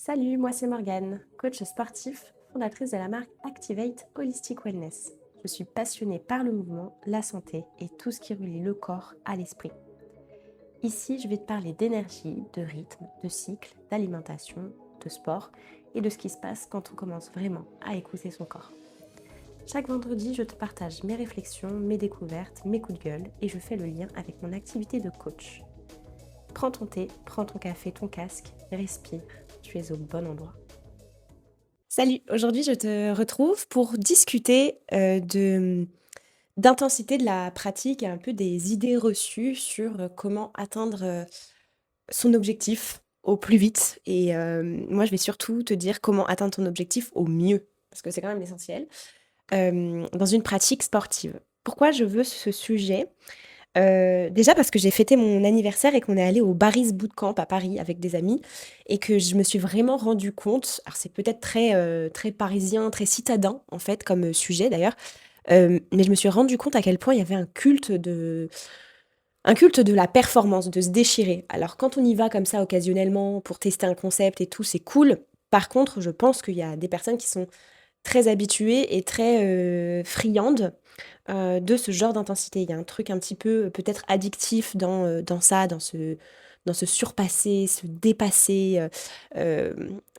Salut, moi c'est Morgane, coach sportif, fondatrice de la marque Activate Holistic Wellness. Je suis passionnée par le mouvement, la santé et tout ce qui relie le corps à l'esprit. Ici, je vais te parler d'énergie, de rythme, de cycle, d'alimentation, de sport et de ce qui se passe quand on commence vraiment à écouter son corps. Chaque vendredi, je te partage mes réflexions, mes découvertes, mes coups de gueule et je fais le lien avec mon activité de coach. Prends ton thé, prends ton café, ton casque, respire, tu es au bon endroit. Salut, aujourd'hui je te retrouve pour discuter d'intensité de la pratique et un peu des idées reçues sur comment atteindre son objectif au plus vite. Et moi je vais surtout te dire comment atteindre ton objectif au mieux, parce que c'est quand même l'essentiel, dans une pratique sportive. Pourquoi je veux ce sujet? Déjà parce que j'ai fêté mon anniversaire et qu'on est allé au Barry's Bootcamp à Paris avec des amis et que je me suis vraiment rendu compte, alors c'est peut-être très, très parisien, très citadin en fait comme, sujet d'ailleurs, mais je me suis rendu compte à quel point il y avait un culte de la performance, de se déchirer. Alors quand on y va comme ça occasionnellement pour tester un concept et tout, c'est cool. Par contre, je pense qu'il y a des personnes qui sont très habituées et très, friandes de ce genre d'intensité. Il y a un truc un petit peu, peut-être addictif dans ça, dans ce surpasser, se dépasser,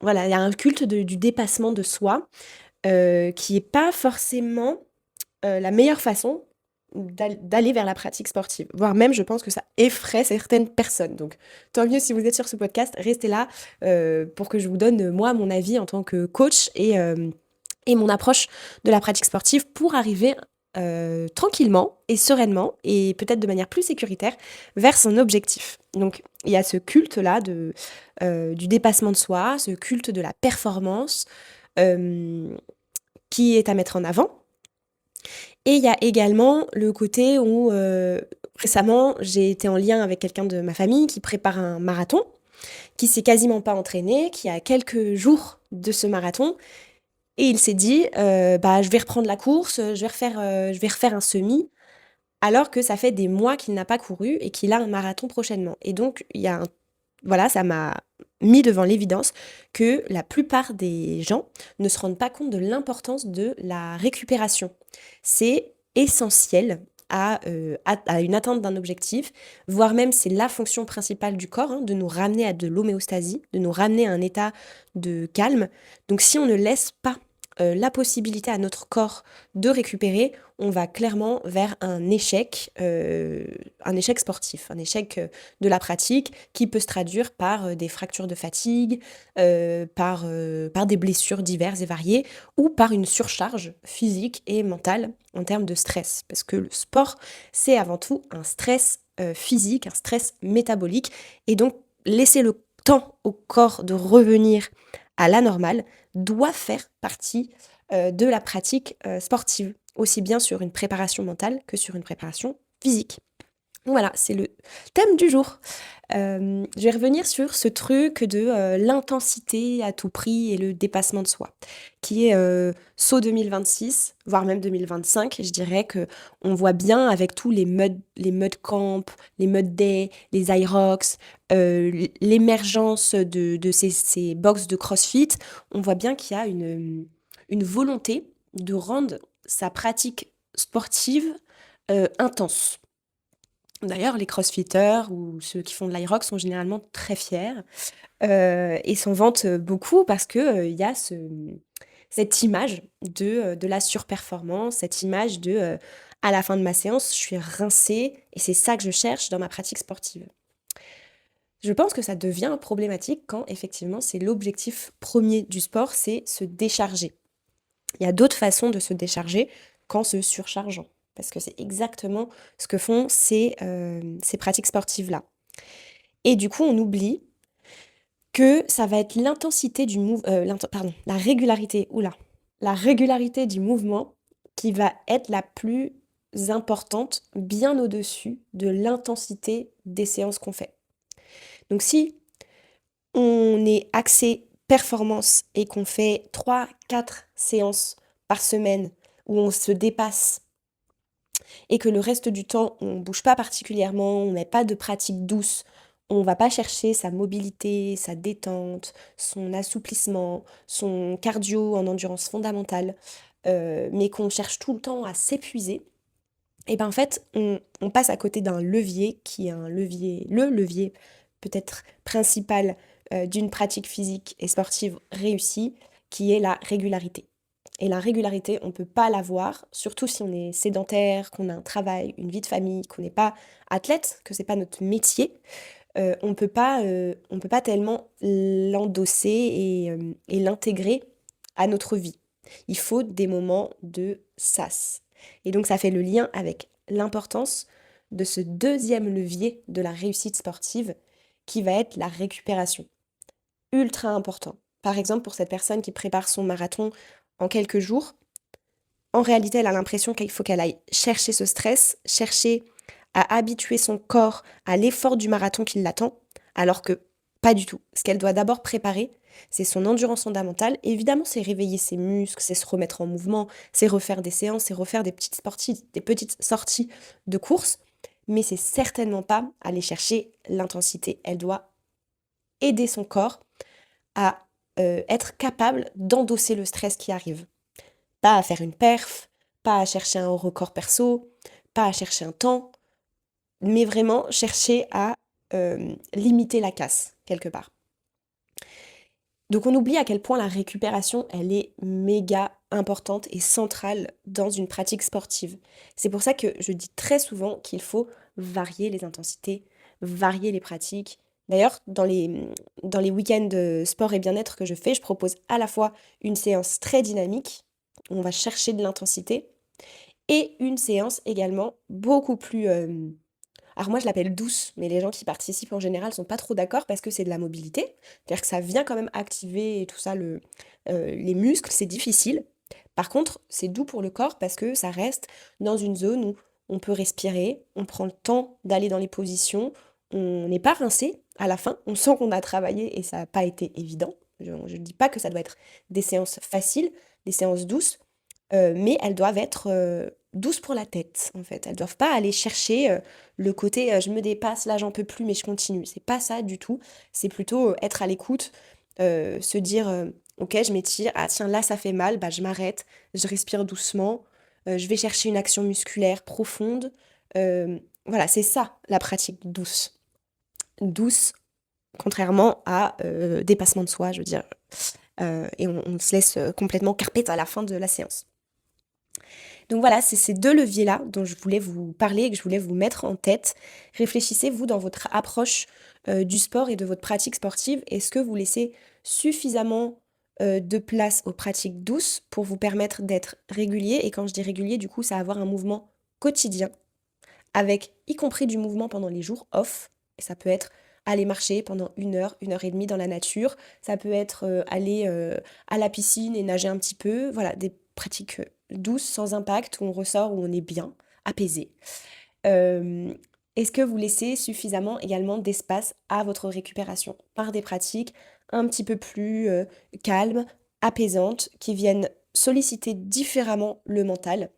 voilà, il y a un culte du dépassement de soi, qui est pas forcément, la meilleure façon d'aller vers la pratique sportive. Voire même, je pense que ça effraie certaines personnes. Donc tant mieux si vous êtes sur ce podcast, restez là, pour que je vous donne, moi, mon avis en tant que coach et mon approche de la pratique sportive pour arriver tranquillement et sereinement et peut-être de manière plus sécuritaire vers son objectif. Donc il y a ce culte-là du dépassement de soi, ce culte de la performance euh, qui est à mettre en avant. Et il y a également le côté où récemment j'ai été en lien avec quelqu'un de ma famille qui prépare un marathon, qui s'est quasiment pas entraîné, qui a quelques jours de ce marathon et il s'est dit, «Bah, je vais reprendre la course, je vais refaire un semi», alors que ça fait des mois qu'il n'a pas couru et qu'il a un marathon prochainement. Et donc il y a un voilà, ça m'a mis devant l'évidence que la plupart des gens ne se rendent pas compte de l'importance de la récupération. C'est essentiel à une atteinte d'un objectif, voire même c'est la fonction principale du corps, hein, de nous ramener à de l'homéostasie, de nous ramener à un état de calme. Donc si on ne laisse pas la possibilité à notre corps de récupérer, on va clairement vers un échec sportif, un échec de la pratique qui peut se traduire par des fractures de fatigue, par des blessures diverses et variées, ou par une surcharge physique et mentale en termes de stress. Parce que le sport, c'est avant tout un stress physique, un stress métabolique, et donc laisser le temps au corps de revenir à la normale doit faire partie de la pratique sportive, aussi bien sur une préparation mentale que sur une préparation physique. Voilà, c'est le thème du jour. Je vais revenir sur ce truc de, l'intensité à tout prix et le dépassement de soi, qui est, saut 2026, voire même 2025. Je dirais que on voit bien avec tous les mud camp, les mud day, les IROX, l'émergence de ces box de CrossFit. On voit bien qu'il y a une volonté de rendre sa pratique sportive, intense. D'ailleurs, les crossfitters ou ceux qui font de l'IROC sont généralement très fiers, et s'en vantent, beaucoup parce que, il y a cette image de la surperformance, cette image de, «À la fin de ma séance, je suis rincée et c'est ça que je cherche dans ma pratique sportive». Je pense que ça devient problématique quand effectivement c'est l'objectif premier du sport, c'est se décharger. Il y a d'autres façons de se décharger qu'en se surchargeant. Parce que c'est exactement ce que font ces pratiques sportives-là. Et du coup, on oublie que ça va être l'intensité du mouvement, pardon, la régularité, oula, la régularité du mouvement qui va être la plus importante, bien au-dessus de l'intensité des séances qu'on fait. Donc si on est axé performance et qu'on fait 3, 4 séances par semaine où on se dépasse et que le reste du temps, on bouge pas particulièrement, on n'a pas de pratique douce, On va pas chercher sa mobilité, sa détente, son assouplissement, son cardio en endurance fondamentale, mais qu'on cherche tout le temps à s'épuiser, et ben en fait, on passe à côté d'un levier qui est le levier peut-être principal d'une pratique physique et sportive réussie, qui est la régularité. Et la régularité, on ne peut pas l'avoir, surtout si on est sédentaire, qu'on a un travail, une vie de famille, qu'on n'est pas athlète, que c'est pas notre métier. On peut pas tellement l'endosser et l'intégrer à notre vie. Il faut des moments de sas. Et donc ça fait le lien avec l'importance de ce deuxième levier de la réussite sportive qui va être la récupération. Ultra important. Par exemple, pour cette personne qui prépare son marathon en quelques jours, en réalité, elle a l'impression qu'il faut qu'elle aille chercher ce stress, chercher à habituer son corps à l'effort du marathon qui l'attend, alors que pas du tout. Ce qu'elle doit d'abord préparer, c'est son endurance fondamentale. Évidemment, c'est réveiller ses muscles, c'est se remettre en mouvement, c'est refaire des séances, c'est refaire des petites sorties de course, mais c'est certainement pas aller chercher l'intensité. Elle doit aider son corps à être capable d'endosser le stress qui arrive. Pas à faire une perf, pas à chercher un record perso, pas à chercher un temps, mais vraiment chercher à limiter la casse quelque part. Donc on oublie à quel point la récupération, elle est méga importante et centrale dans une pratique sportive. C'est pour ça que je dis très souvent qu'il faut varier les intensités, varier les pratiques. D'ailleurs, dans les week-ends de sport et bien-être que je fais, je propose à la fois une séance très dynamique, où on va chercher de l'intensité, et une séance également beaucoup plus, alors moi je l'appelle douce, mais les gens qui participent en général sont pas trop d'accord parce que c'est de la mobilité. C'est-à-dire que ça vient quand même activer et tout ça les muscles, c'est difficile. Par contre, c'est doux pour le corps parce que ça reste dans une zone où on peut respirer, on prend le temps d'aller dans les positions, on n'est pas rincé à la fin, on sent qu'on a travaillé et ça n'a pas été évident. Je ne dis pas que ça doit être des séances faciles, des séances douces, mais elles doivent être, douces pour la tête, en fait. Elles doivent pas aller chercher, le côté, «Je me dépasse, là, j'en peux plus, mais je continue». C'est pas ça du tout. C'est plutôt, être à l'écoute, se dire, «OK, je m'étire. Ah tiens, là, ça fait mal, bah, je m'arrête, je respire doucement, je vais chercher une action musculaire profonde». Voilà, c'est ça la pratique douce. Douce, contrairement à, dépassement de soi, je veux dire, et on se laisse, complètement carpette à la fin de la séance. Donc voilà, c'est ces 2 leviers-là dont je voulais vous parler et que je voulais vous mettre en tête. Réfléchissez, vous, dans votre approche, du sport et de votre pratique sportive. Est-ce que vous laissez suffisamment, de place aux pratiques douces pour vous permettre d'être régulier? Et quand je dis régulier, du coup, c'est avoir un mouvement quotidien avec y compris du mouvement pendant les jours off. Et ça peut être aller marcher pendant 1 heure et demie dans la nature. Ça peut être aller à la piscine et nager un petit peu. Voilà, des pratiques douces, sans impact, où on ressort, où on est bien, apaisé. Euh, Est-ce que vous laissez suffisamment également d'espace à votre récupération par des pratiques un petit peu plus calmes, apaisantes, qui viennent solliciter différemment le mental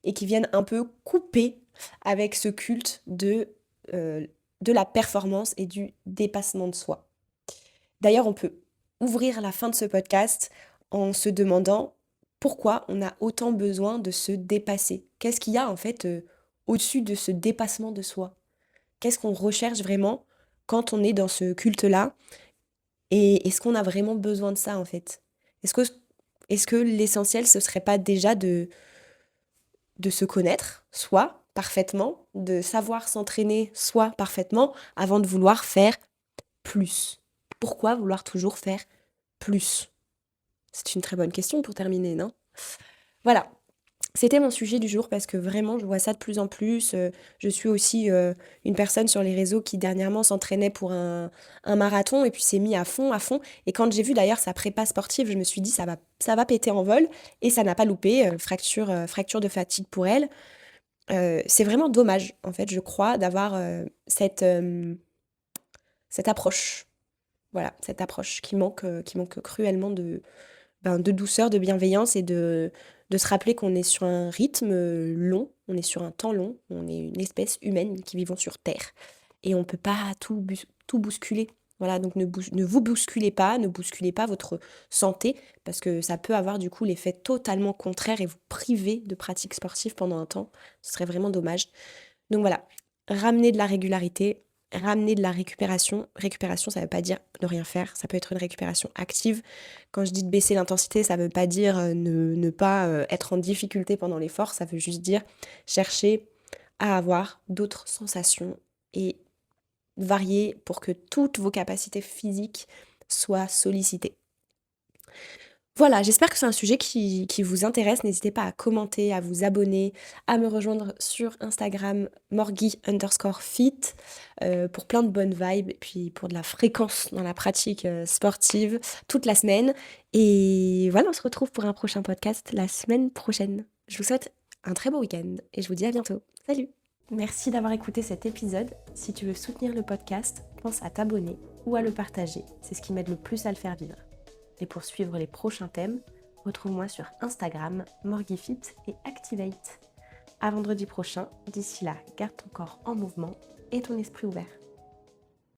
et qui viennent un peu couper avec ce culte de la performance et du dépassement de soi. D'ailleurs, on peut ouvrir la fin de ce podcast en se demandant pourquoi on a autant besoin de se dépasser. Qu'est-ce qu'il y a en fait au-dessus de ce dépassement de soi? Qu'est-ce qu'on recherche vraiment quand on est dans ce culte-là? Et est-ce qu'on a vraiment besoin de ça en fait? Est-ce que, est-ce que l'essentiel, ce serait pas déjà de se connaître, soi, parfaitement, de savoir s'entraîner, soi, parfaitement, avant de vouloir faire plus? Pourquoi vouloir toujours faire plus? C'est une très bonne question pour terminer, non? Voilà, c'était mon sujet du jour parce que vraiment, je vois ça de plus en plus. Je suis aussi une personne sur les réseaux qui dernièrement s'entraînait pour un marathon et puis s'est mis à fond, à fond. Et quand j'ai vu d'ailleurs sa prépa sportive, je me suis dit, ça va péter en vol. Et ça n'a pas loupé, fracture de fatigue pour elle. C'est vraiment dommage, en fait, je crois, d'avoir cette approche. Voilà, cette approche qui manque cruellement de douceur, de bienveillance et de se rappeler qu'on est sur un rythme long, on est sur un temps long, on est une espèce humaine qui vivons sur Terre. Et on ne peut pas tout bousculer. Voilà, donc ne vous bousculez pas, ne bousculez pas votre santé, parce que ça peut avoir du coup l'effet totalement contraire et vous priver de pratiques sportives pendant un temps. Ce serait vraiment dommage. Donc voilà, ramener de la régularité, ramener de la récupération. Récupération, ça ne veut pas dire ne rien faire, ça peut être une récupération active. Quand je dis de baisser l'intensité, ça ne veut pas dire ne pas être en difficulté pendant l'effort, ça veut juste dire chercher à avoir d'autres sensations et varier pour que toutes vos capacités physiques soient sollicitées. Voilà, j'espère que c'est un sujet qui vous intéresse. N'hésitez pas à commenter, à vous abonner, à me rejoindre sur Instagram morgy_fit pour plein de bonnes vibes et puis pour de la fréquence dans la pratique sportive toute la semaine. Et voilà, on se retrouve pour un prochain podcast la semaine prochaine. Je vous souhaite un très beau week-end et je vous dis à bientôt. Salut! Merci d'avoir écouté cet épisode. Si tu veux soutenir le podcast, pense à t'abonner ou à le partager. C'est ce qui m'aide le plus à le faire vivre. Et pour suivre les prochains thèmes, retrouve-moi sur Instagram, morgyfit et Activate. À vendredi prochain, d'ici là, garde ton corps en mouvement et ton esprit ouvert.